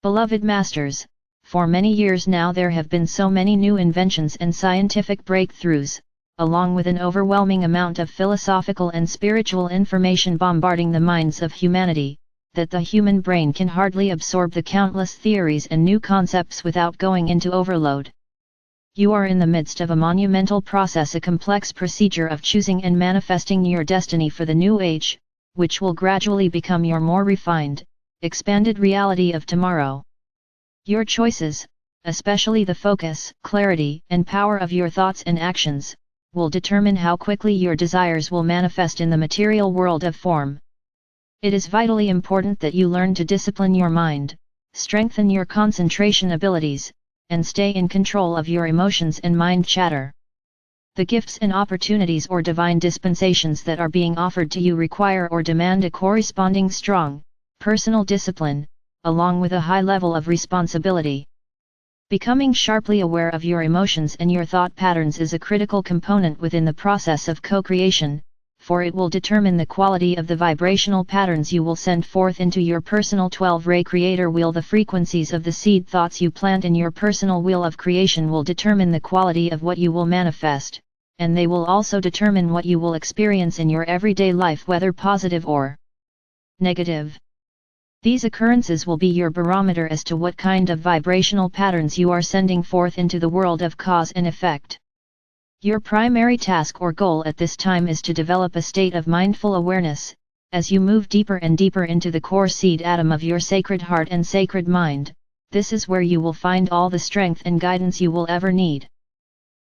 Beloved Masters, for many years now there have been so many new inventions and scientific breakthroughs, along with an overwhelming amount of philosophical and spiritual information bombarding the minds of humanity, that the human brain can hardly absorb the countless theories and new concepts without going into overload. You are in the midst of a monumental process, a complex procedure of choosing and manifesting your destiny for the new age, which will gradually become your more refined, expanded reality of tomorrow. Your choices, especially the focus, clarity, and power of your thoughts and actions, will determine how quickly your desires will manifest in the material world of form. It is vitally important that you learn to discipline your mind, strengthen your concentration abilities, and stay in control of your emotions and mind chatter. The gifts and opportunities or divine dispensations that are being offered to you require or demand a corresponding strong, personal discipline, along with a high level of responsibility. Becoming sharply aware of your emotions and your thought patterns is a critical component within the process of co-creation, for it will determine the quality of the vibrational patterns you will send forth into your personal 12-ray creator wheel. The frequencies of the seed thoughts you plant in your personal wheel of creation will determine the quality of what you will manifest, and they will also determine what you will experience in your everyday life, whether positive or negative. These occurrences will be your barometer as to what kind of vibrational patterns you are sending forth into the world of cause and effect. Your primary task or goal at this time is to develop a state of mindful awareness, as you move deeper and deeper into the core seed atom of your sacred heart and sacred mind. This is where you will find all the strength and guidance you will ever need.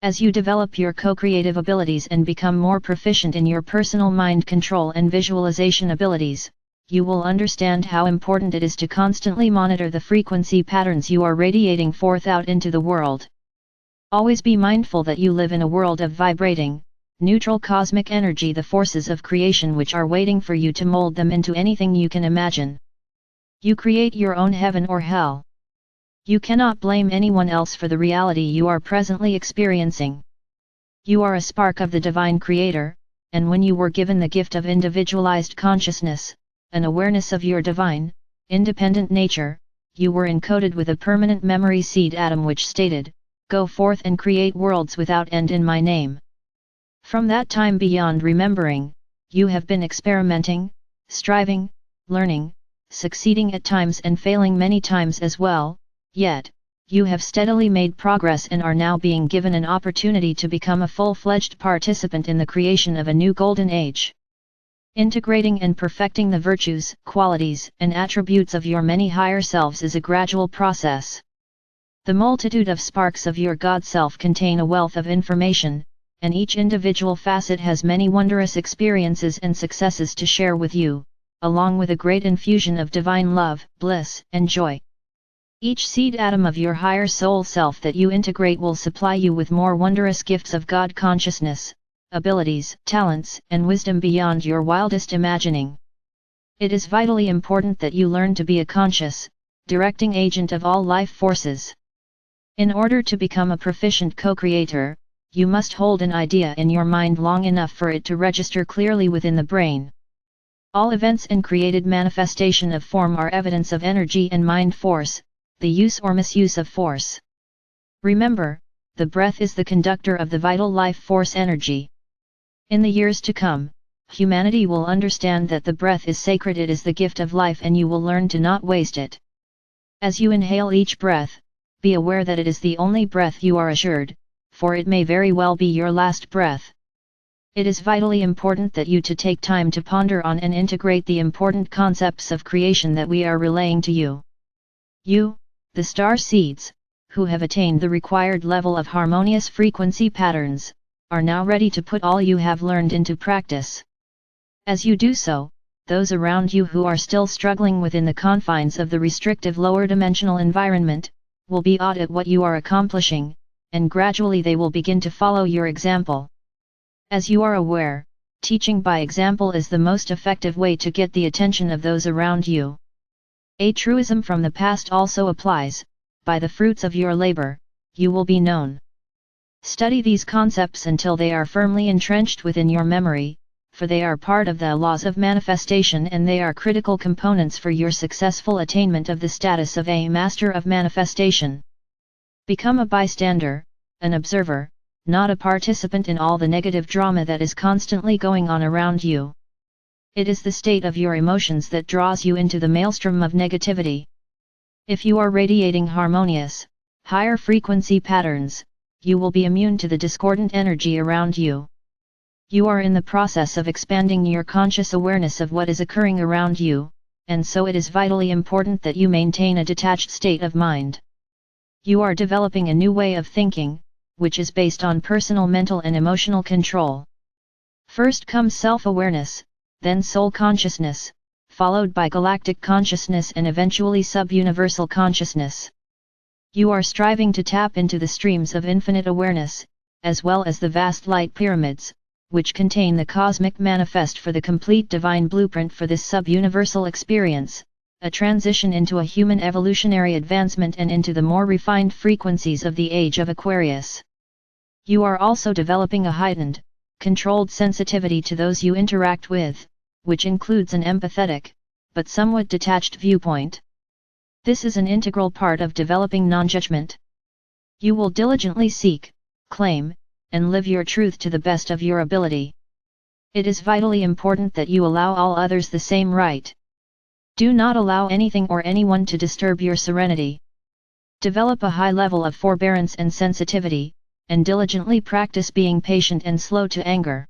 As you develop your co-creative abilities and become more proficient in your personal mind control and visualization abilities, you will understand how important it is to constantly monitor the frequency patterns you are radiating forth out into the world. Always be mindful that you live in a world of vibrating, neutral cosmic energy, the forces of creation which are waiting for you to mold them into anything you can imagine. You create your own heaven or hell. You cannot blame anyone else for the reality you are presently experiencing. You are a spark of the divine creator, and when you were given the gift of individualized consciousness, an awareness of your divine, independent nature, you were encoded with a permanent memory seed atom which stated, "Go forth and create worlds without end in my name." From that time beyond remembering, you have been experimenting, striving, learning, succeeding at times and failing many times as well, yet, you have steadily made progress and are now being given an opportunity to become a full-fledged participant in the creation of a new golden age. Integrating and perfecting the virtues, qualities, and attributes of your many higher selves is a gradual process. The multitude of sparks of your God Self contain a wealth of information, and each individual facet has many wondrous experiences and successes to share with you, along with a great infusion of divine love, bliss, and joy. Each seed atom of your higher soul self that you integrate will supply you with more wondrous gifts of God consciousness, abilities, talents, and wisdom beyond your wildest imagining. It is vitally important that you learn to be a conscious, directing agent of all life forces. In order to become a proficient co-creator, you must hold an idea in your mind long enough for it to register clearly within the brain. All events and created manifestation of form are evidence of energy and mind force, the use or misuse of force. Remember, the breath is the conductor of the vital life force energy. In the years to come, humanity will understand that the breath is sacred, it is the gift of life, and you will learn to not waste it. As you inhale each breath, be aware that it is the only breath you are assured, for it may very well be your last breath. It is vitally important that you to take time to ponder on and integrate the important concepts of creation that we are relaying to you. You, the star seeds, who have attained the required level of harmonious frequency patterns, are now ready to put all you have learned into practice. As you do so, those around you who are still struggling within the confines of the restrictive lower dimensional environment, will be awed at what you are accomplishing, and gradually they will begin to follow your example. As you are aware, teaching by example is the most effective way to get the attention of those around you. A truism from the past also applies: by the fruits of your labor, you will be known. Study these concepts until they are firmly entrenched within your memory, for they are part of the laws of manifestation and they are critical components for your successful attainment of the status of a master of manifestation. Become a bystander, an observer, not a participant in all the negative drama that is constantly going on around you. It is the state of your emotions that draws you into the maelstrom of negativity. If you are radiating harmonious, higher frequency patterns, you will be immune to the discordant energy around you. You are in the process of expanding your conscious awareness of what is occurring around you, and so it is vitally important that you maintain a detached state of mind. You are developing a new way of thinking, which is based on personal mental and emotional control. First comes self-awareness, then soul consciousness, followed by galactic consciousness and eventually sub-universal consciousness. You are striving to tap into the streams of infinite awareness, as well as the vast light pyramids, which contain the cosmic manifest for the complete divine blueprint for this sub-universal experience, a transition into a human evolutionary advancement and into the more refined frequencies of the age of Aquarius. You are also developing a heightened, controlled sensitivity to those you interact with, which includes an empathetic, but somewhat detached viewpoint. This is an integral part of developing non-judgment. You will diligently seek, claim, and live your truth to the best of your ability. It is vitally important that you allow all others the same right. Do not allow anything or anyone to disturb your serenity. Develop a high level of forbearance and sensitivity, and diligently practice being patient and slow to anger.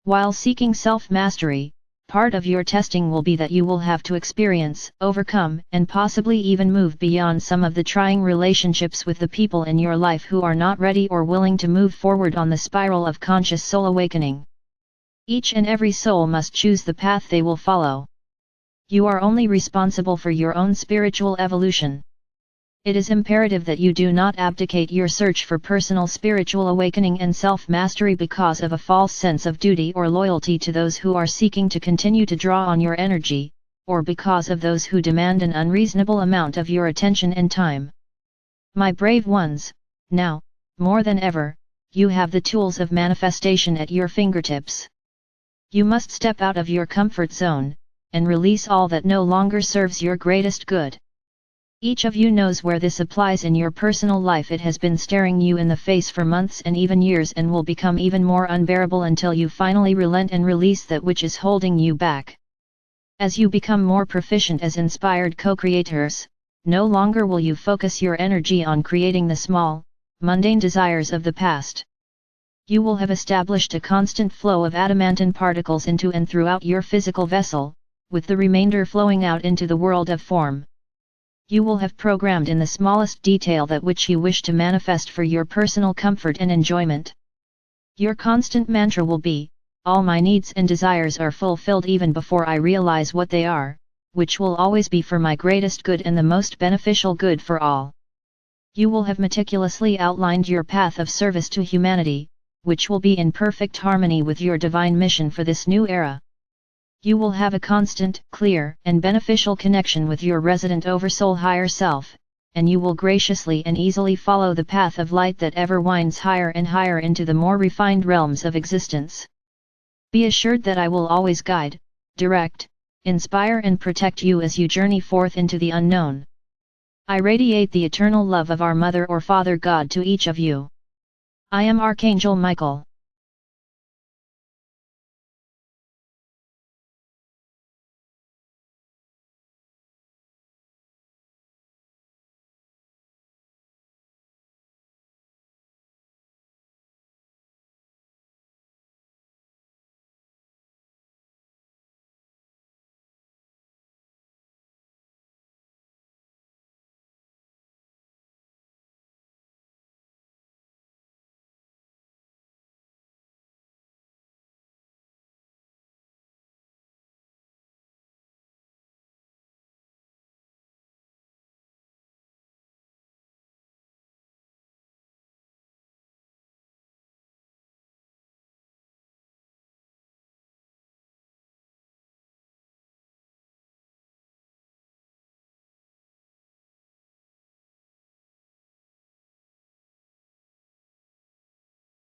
While seeking self-mastery, part of your testing will be that you will have to experience, overcome, and possibly even move beyond some of the trying relationships with the people in your life who are not ready or willing to move forward on the spiral of conscious soul awakening. Each and every soul must choose the path they will follow. You are only responsible for your own spiritual evolution. It is imperative that you do not abdicate your search for personal spiritual awakening and self-mastery because of a false sense of duty or loyalty to those who are seeking to continue to draw on your energy, or because of those who demand an unreasonable amount of your attention and time. My brave ones, now, more than ever, you have the tools of manifestation at your fingertips. You must step out of your comfort zone, and release all that no longer serves your greatest good. Each of you knows where this applies in your personal life. It has been staring you in the face for months and even years and will become even more unbearable until you finally relent and release that which is holding you back. As you become more proficient as inspired co-creators, no longer will you focus your energy on creating the small, mundane desires of the past. You will have established a constant flow of adamantine particles into and throughout your physical vessel, with the remainder flowing out into the world of form. You will have programmed in the smallest detail that which you wish to manifest for your personal comfort and enjoyment. Your constant mantra will be, all my needs and desires are fulfilled even before I realize what they are, which will always be for my greatest good and the most beneficial good for all. You will have meticulously outlined your path of service to humanity, which will be in perfect harmony with your divine mission for this new era. You will have a constant, clear, and beneficial connection with your resident oversoul higher self, and you will graciously and easily follow the path of light that ever winds higher and higher into the more refined realms of existence. Be assured that I will always guide, direct, inspire and protect you as you journey forth into the unknown. I radiate the eternal love of our Mother or Father God to each of you. I am Archangel Michael.